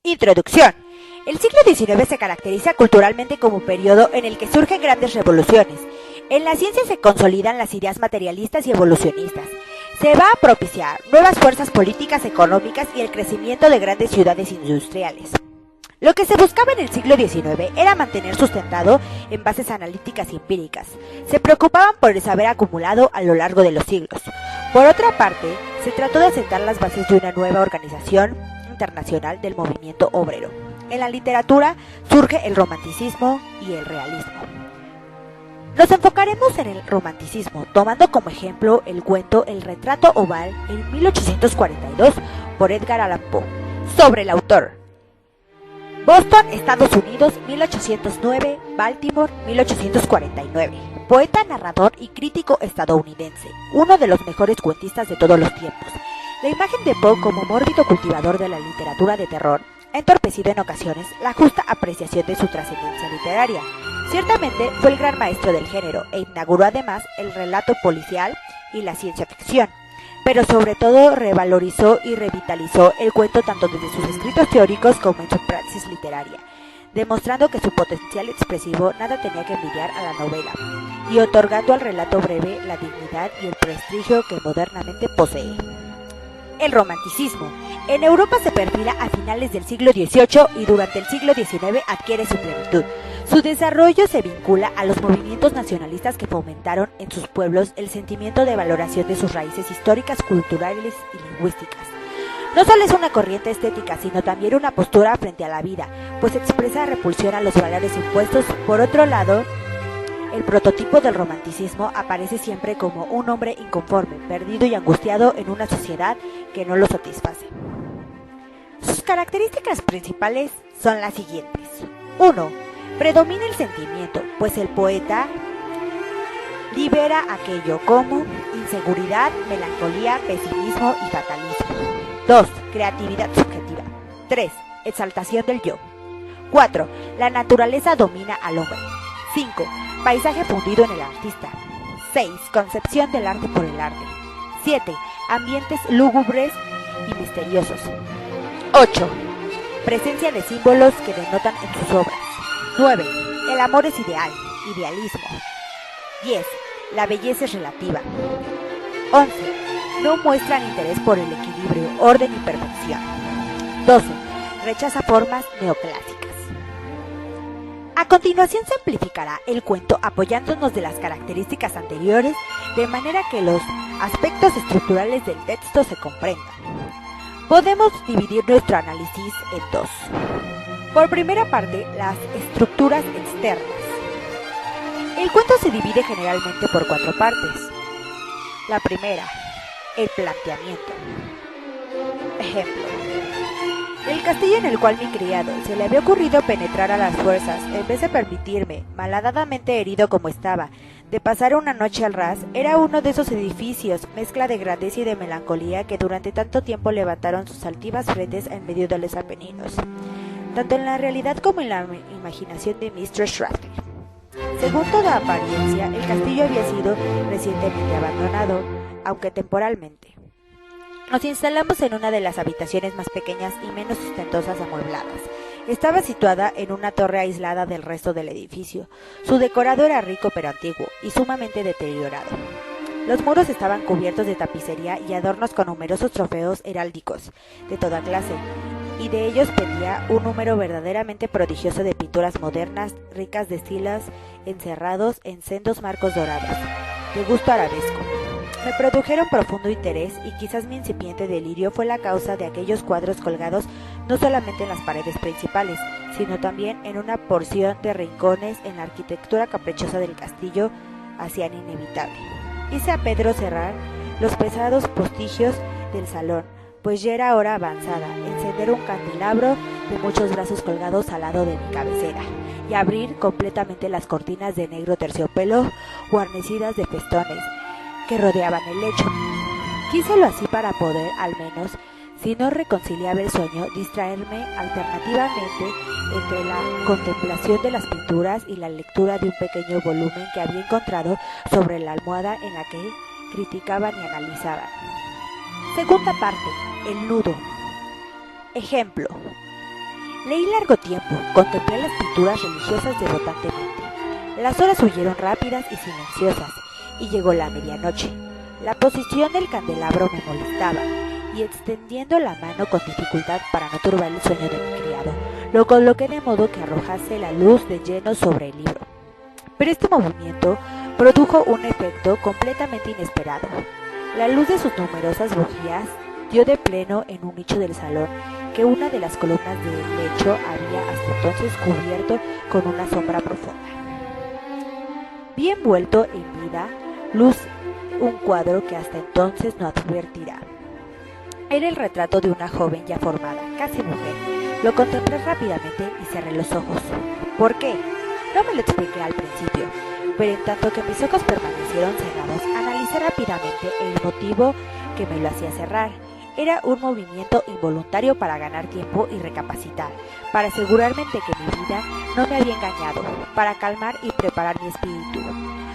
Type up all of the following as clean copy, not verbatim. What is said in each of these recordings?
Introducción. El siglo XIX se caracteriza culturalmente como un periodo en el que surgen grandes revoluciones. En la ciencia se consolidan las ideas materialistas y evolucionistas. Se va a propiciar nuevas fuerzas políticas, económicas y el crecimiento de grandes ciudades industriales. Lo que se buscaba en el siglo XIX era mantener sustentado en bases analíticas y empíricas. Se preocupaban por el saber acumulado a lo largo de los siglos. Por otra parte, se trató de asentar las bases de una nueva organización internacional del movimiento obrero. En la literatura surge el romanticismo y el realismo. Nos enfocaremos en el romanticismo, tomando como ejemplo el cuento El retrato oval en 1842 por Edgar Allan Poe. Sobre el autor: Boston, Estados Unidos, 1809, Baltimore, 1849. Poeta, narrador y crítico estadounidense, uno de los mejores cuentistas de todos los tiempos. La imagen de Poe como mórbido cultivador de la literatura de terror ha entorpecido en ocasiones la justa apreciación de su trascendencia literaria. Ciertamente fue el gran maestro del género e inauguró además el relato policial y la ciencia ficción, pero sobre todo revalorizó y revitalizó el cuento tanto desde sus escritos teóricos como en su praxis literaria, demostrando que su potencial expresivo nada tenía que envidiar a la novela, y otorgando al relato breve la dignidad y el prestigio que modernamente posee. El romanticismo en Europa se perfila a finales del siglo XVIII y durante el siglo XIX adquiere su plenitud. Su desarrollo se vincula a los movimientos nacionalistas que fomentaron en sus pueblos el sentimiento de valoración de sus raíces históricas, culturales y lingüísticas. No solo es una corriente estética, sino también una postura frente a la vida, pues expresa repulsión a los valores impuestos. Por otro lado, el prototipo del romanticismo aparece siempre como un hombre inconforme, perdido y angustiado en una sociedad que no lo satisface. Sus características principales son las siguientes. 1. Predomina el sentimiento, pues el poeta libera aquello como inseguridad, melancolía, pesimismo y fatalismo. 2. Creatividad subjetiva. 3. Exaltación del yo. 4. La naturaleza domina al hombre. 5. Paisaje fundido en el artista. 6. Concepción del arte por el arte. 7. Ambientes lúgubres y misteriosos. 8. Presencia de símbolos que denotan en sus obras. 9. El amor es ideal, idealismo. 10. La belleza es relativa. 11. No muestran interés por el equilibrio, orden y perfección. 12. Rechaza formas neoclásicas. A continuación se amplificará el cuento apoyándonos de las características anteriores de manera que los aspectos estructurales del texto se comprendan. Podemos dividir nuestro análisis en dos. Por primera parte, las estructuras externas. El cuento se divide generalmente por 4 partes. La primera, el planteamiento. Ejemplo: el castillo en el cual mi criado se le había ocurrido penetrar a las fuerzas, en vez de permitirme, malhadadamente herido como estaba, de pasar una noche al ras, era uno de esos edificios, mezcla de grandeza y de melancolía, que durante tanto tiempo levantaron sus altivas frentes en medio de los Apeninos, tanto en la realidad como en la imaginación de Mr. Shratley. Según toda apariencia, el castillo había sido recientemente abandonado, aunque temporalmente. Nos instalamos en una de las habitaciones más pequeñas y menos ostentosas amuebladas. Estaba situada en una torre aislada del resto del edificio. Su decorado era rico pero antiguo y sumamente deteriorado. Los muros estaban cubiertos de tapicería y adornos con numerosos trofeos heráldicos de toda clase, y de ellos pendía un número verdaderamente prodigioso de pinturas modernas, ricas de estilos encerrados en sendos marcos dorados, de gusto arabesco. Me produjeron profundo interés y quizás mi incipiente delirio fue la causa de aquellos cuadros colgados no solamente en las paredes principales, sino también en una porción de rincones en la arquitectura caprichosa del castillo hacían inevitable. Hice a Pedro cerrar los pesados postigios del salón, pues ya era hora avanzada, encender un candelabro de muchos brazos colgados al lado de mi cabecera, y abrir completamente las cortinas de negro terciopelo guarnecidas de festones que rodeaban el lecho. Quíselo así para poder, al menos, si no reconciliaba el sueño, distraerme alternativamente entre la contemplación de las pinturas y la lectura de un pequeño volumen que había encontrado sobre la almohada en la que criticaban y analizaban. Segunda parte, el nudo. Ejemplo: Leí largo tiempo, contemplé las pinturas religiosas devotantemente. Las horas huyeron rápidas y silenciosas, y llegó la medianoche. La posición del candelabro me molestaba, y extendiendo la mano con dificultad para no turbar el sueño de mi criado, lo coloqué de modo que arrojase la luz de lleno sobre el libro. Pero este movimiento produjo un efecto completamente inesperado. La luz de sus numerosas bujías dio de pleno en un nicho del salón que una de las columnas del lecho había hasta entonces cubierto con una sombra profunda. Vi envuelto en vida luz un cuadro que hasta entonces no advertirá. Era el retrato de una joven ya formada, casi mujer. Lo contemplé rápidamente y cerré los ojos. ¿Por qué? No me lo expliqué al principio, pero en tanto que mis ojos permanecieron cerrados, analicé rápidamente el motivo que me lo hacía cerrar. Era un movimiento involuntario para ganar tiempo y recapacitar, para asegurarme de que mi vida no me había engañado, para calmar y preparar mi espíritu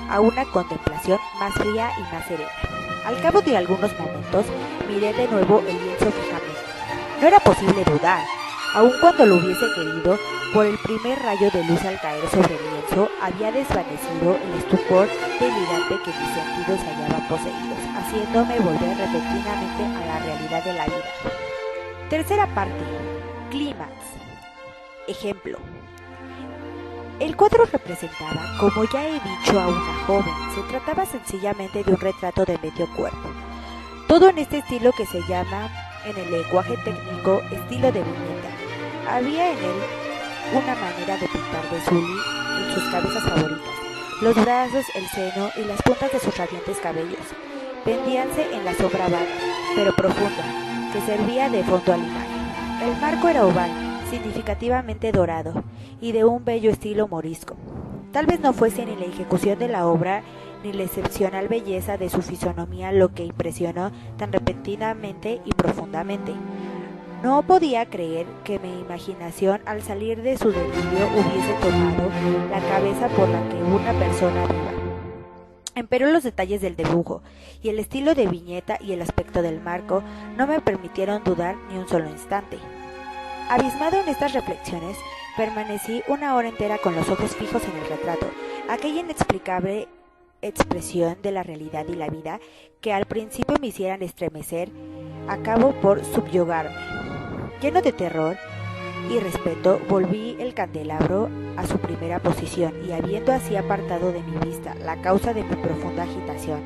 a una contemplación más fría y más serena. Al cabo de algunos momentos, miré de nuevo el lienzo fijamente. No era posible dudar, aun cuando lo hubiese querido, por el primer rayo de luz al caer sobre el lienzo había desvanecido el estupor delirante que mis sentidos se hallaban poseídos, haciéndome volver repentinamente a la realidad de la vida. Tercera parte. Clímax. Ejemplo. El cuadro representaba, como ya he dicho, a una joven. Se trataba sencillamente de un retrato de medio cuerpo. Todo en este estilo que se llama, en el lenguaje técnico, estilo de viñeta. Había en él una manera de pintar de Sully en sus cabezas favoritas. Los brazos, el seno y las puntas de sus radiantes cabellos pendíanse en la sombra vaga, pero profunda, que servía de fondo a la imagen. El marco era oval, significativamente dorado, y de un bello estilo morisco. Tal vez no fuese ni la ejecución de la obra ni la excepcional belleza de su fisonomía lo que impresionó tan repentinamente y profundamente. No podía creer que mi imaginación, al salir de su delirio, hubiese tomado la cabeza por la que una persona viva. Empero los detalles del dibujo, y el estilo de viñeta y el aspecto del marco no me permitieron dudar ni un solo instante. Abismado en estas reflexiones, permanecí una hora entera con los ojos fijos en el retrato, aquella inexplicable expresión de la realidad y la vida que al principio me hicieran estremecer, acabó por subyugarme. Lleno de terror y respeto, volví el candelabro a su primera posición y, habiendo así apartado de mi vista la causa de mi profunda agitación,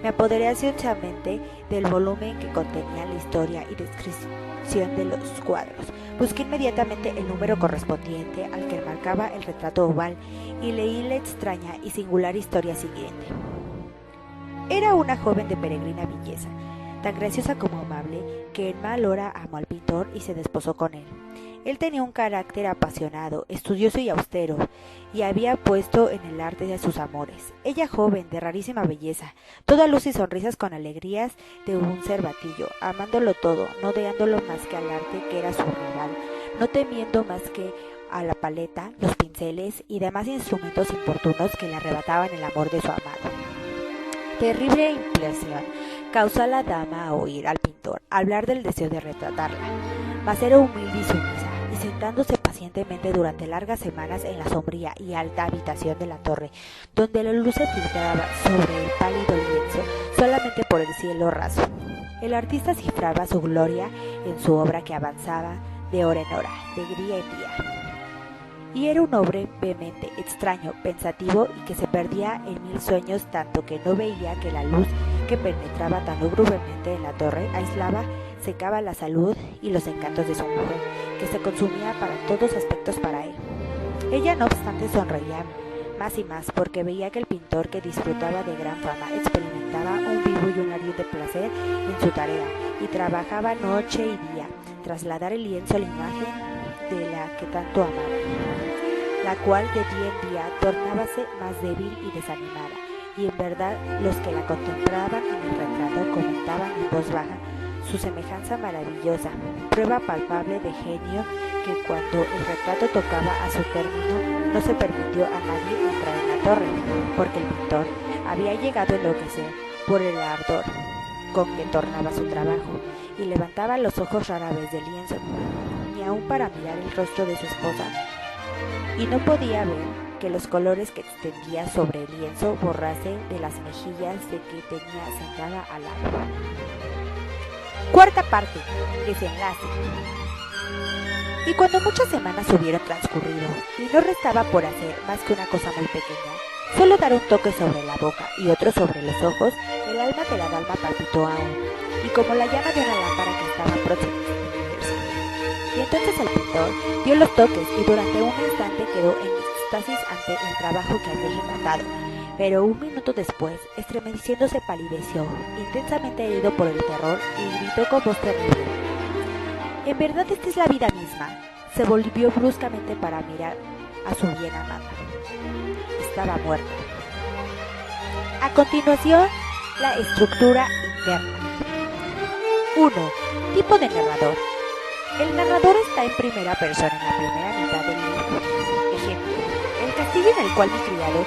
me apoderé ansiosamente del volumen que contenía la historia y descripción de los cuadros. Busqué inmediatamente el número correspondiente al que marcaba el retrato oval y leí la extraña y singular historia siguiente. Era una joven de peregrina belleza, tan graciosa como amable, que en mal hora amó al pintor y se desposó con él. Él tenía un carácter apasionado, estudioso y austero, y había puesto en el arte de sus amores. Ella joven, de rarísima belleza, toda luz y sonrisas con alegrías de un cervatillo, amándolo todo, no odiándolo más que al arte que era su rival, no temiendo más que a la paleta, los pinceles y demás instrumentos importunos que le arrebataban el amor de su amado. Terrible impresión causó a la dama a oír al pintor hablar del deseo de retratarla, mas era humilde y sumisa, y sentándose pacientemente durante largas semanas en la sombría y alta habitación de la torre, donde la luz se filtraba sobre el pálido lienzo solamente por el cielo raso. El artista cifraba su gloria en su obra que avanzaba de hora en hora, de día en día. Y era un hombre vehemente, extraño, pensativo y que se perdía en mil sueños, tanto que no veía que la luz que penetraba tan lúgubremente en la torre aislaba, secaba la salud y los encantos de su mujer, que se consumía para todos aspectos para él. Ella, no obstante, sonreía más y más, porque veía que el pintor, que disfrutaba de gran fama, experimentaba un vivo y un ardiente placer en su tarea, y trabajaba noche y día, trasladar el lienzo a la imagen de la que tanto amaba, la cual de día en día tornábase más débil y desanimada, y en verdad los que la contemplaban en el retrato comentaban en voz baja su semejanza maravillosa, prueba palpable de genio, que cuando el retrato tocaba a su término no se permitió a nadie entrar en la torre, porque el pintor había llegado a enloquecer por el ardor con que tornaba su trabajo, y levantaba los ojos rara vez del lienzo. Ni aun para mirar el rostro de su esposa, y no podía ver que los colores que extendía sobre el lienzo borrase de las mejillas de que tenía sentada al lado. Cuarta parte, desenlace. Y cuando muchas semanas hubieron transcurrido y no restaba por hacer más que una cosa muy pequeña, solo dar un toque sobre la boca y otro sobre los ojos, el alma de la dalma palpitó aún, y como la llama de una lámpara que estaba próxima a extinguirse. Y entonces el pintor dio los toques y durante un instante quedó en éxtasis ante el trabajo que había ejecutado, pero un minuto después, estremeciéndose, palideció, intensamente herido por el terror, y gritó con voz terrible: «En verdad esta es la vida misma». Se volvió bruscamente para mirar a su bien amada. Estaba muerta. A continuación, la estructura interna. 1. Tipo de narrador. El narrador está en primera persona en la primera mitad del libro. Ejemplo: el castillo en el cual mi criado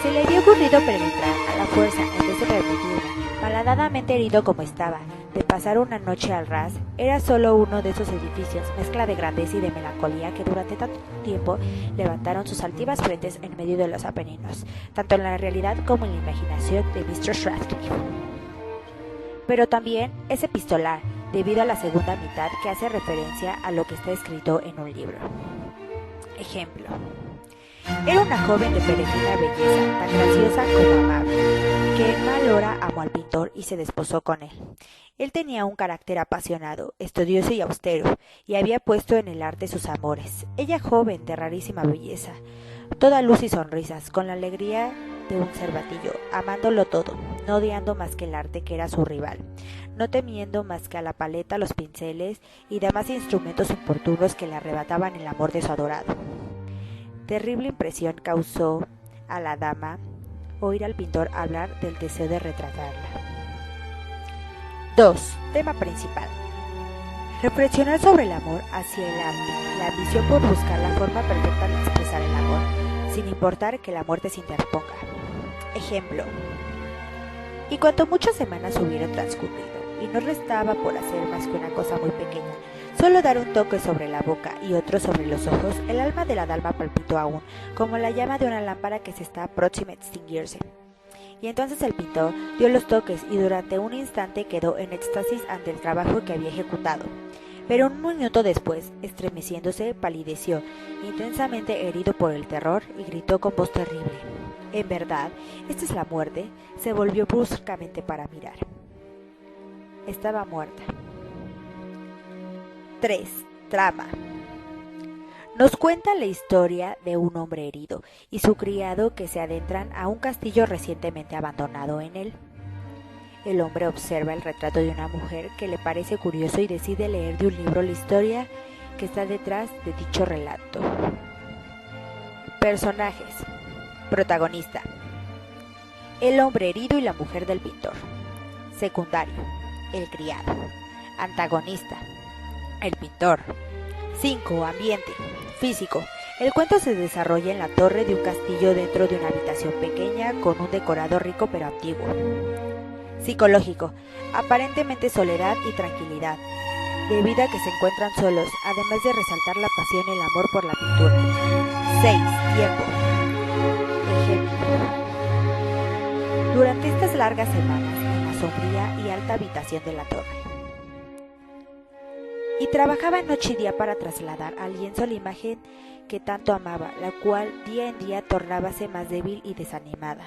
se le había ocurrido penetrar a la fuerza en vez de permitirme, malhadadamente herido como estaba, de pasar una noche al ras, era solo uno de esos edificios, mezcla de grandeza y de melancolía, que durante tanto tiempo levantaron sus altivas frentes en medio de los Apeninos, tanto en la realidad como en la imaginación de Mr. Radcliffe. Pero también es epistolar, debido a la segunda mitad que hace referencia a lo que está escrito en un libro. Ejemplo: era una joven de peregrina belleza, tan graciosa como amable, que en mal hora amó al pintor y se desposó con él. Él tenía un carácter apasionado, estudioso y austero, y había puesto en el arte sus amores. Ella joven, de rarísima belleza, toda luz y sonrisas, con la alegría de un cervatillo, amándolo todo, no odiando más que el arte, que era su rival, no temiendo más que a la paleta, los pinceles y demás instrumentos importunos que le arrebataban el amor de su adorado. Terrible impresión causó a la dama oír al pintor hablar del deseo de retratarla. 2. Tema principal. Reflexionar sobre el amor hacia el arte, la ambición por buscar la forma perfecta de expresar el amor, sin importar que la muerte se interponga. Ejemplo: y cuanto muchas semanas hubieron transcurrido, y no restaba por hacer más que una cosa muy pequeña, solo dar un toque sobre la boca y otro sobre los ojos, el alma de la dalma palpitó aún, como la llama de una lámpara que se está próxima a extinguirse. Y entonces el pintor dio los toques y durante un instante quedó en éxtasis ante el trabajo que había ejecutado. Pero un minuto después, estremeciéndose, palideció, intensamente herido por el terror, y gritó con voz terrible: «En verdad, esta es la muerte». Se volvió bruscamente para mirar. Estaba muerta. 3. Trama. Nos cuenta la historia de un hombre herido y su criado que se adentran a un castillo recientemente abandonado en él. El hombre observa el retrato de una mujer que le parece curioso y decide leer de un libro la historia que está detrás de dicho relato. Personajes. Protagonista: el hombre herido y la mujer del pintor. Secundario: el criado. Antagonista: el pintor. 5. Ambiente. Físico. El cuento se desarrolla en la torre de un castillo dentro de una habitación pequeña con un decorado rico pero antiguo. Psicológico. Aparentemente soledad y tranquilidad, debido a que se encuentran solos, además de resaltar la pasión y el amor por la pintura. 6. Tiempo. Ejemplo: durante estas largas semanas en la sombría y alta habitación de la torre. Y trabajaba noche y día para trasladar al lienzo la imagen que tanto amaba, la cual día en día tornábase más débil y desanimada.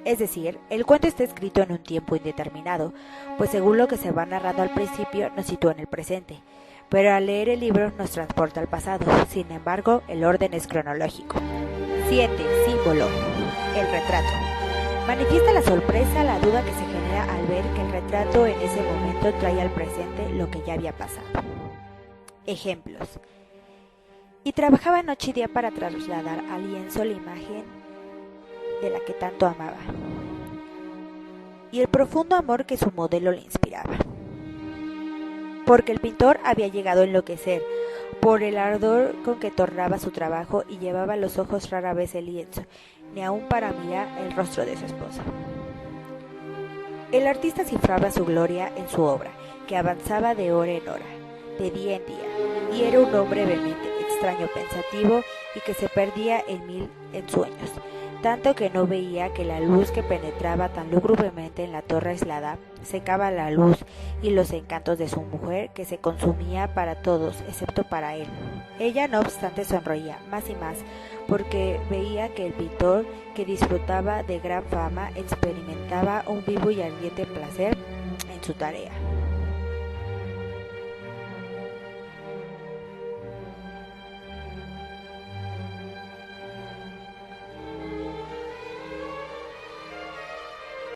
Es decir, el cuento está escrito en un tiempo indeterminado, pues según lo que se va narrando al principio nos sitúa en el presente, pero al leer el libro nos transporta al pasado. Sin embargo, el orden es cronológico. 7. Símbolo. El retrato. Manifiesta la sorpresa, la duda que se genera al ver que el retrato en ese momento trae al presente lo que ya había pasado. Ejemplos: y trabajaba noche y día para trasladar al lienzo la imagen de la que tanto amaba, y el profundo amor que su modelo le inspiraba. Porque el pintor había llegado a enloquecer por el ardor con que tornaba su trabajo y llevaba los ojos rara vez el lienzo, ni aun para mirar el rostro de su esposa. El artista cifraba su gloria en su obra, que avanzaba de hora en hora, de día en día, y era un hombre vehemente, extraño, pensativo y que se perdía en sueños, tanto que no veía que la luz que penetraba tan lúgubremente en la torre aislada secaba la luz y los encantos de su mujer, que se consumía para todos excepto para él. Ella no obstante sonreía más y más, porque veía que el pintor, que disfrutaba de gran fama, experimentaba un vivo y ardiente placer en su tarea.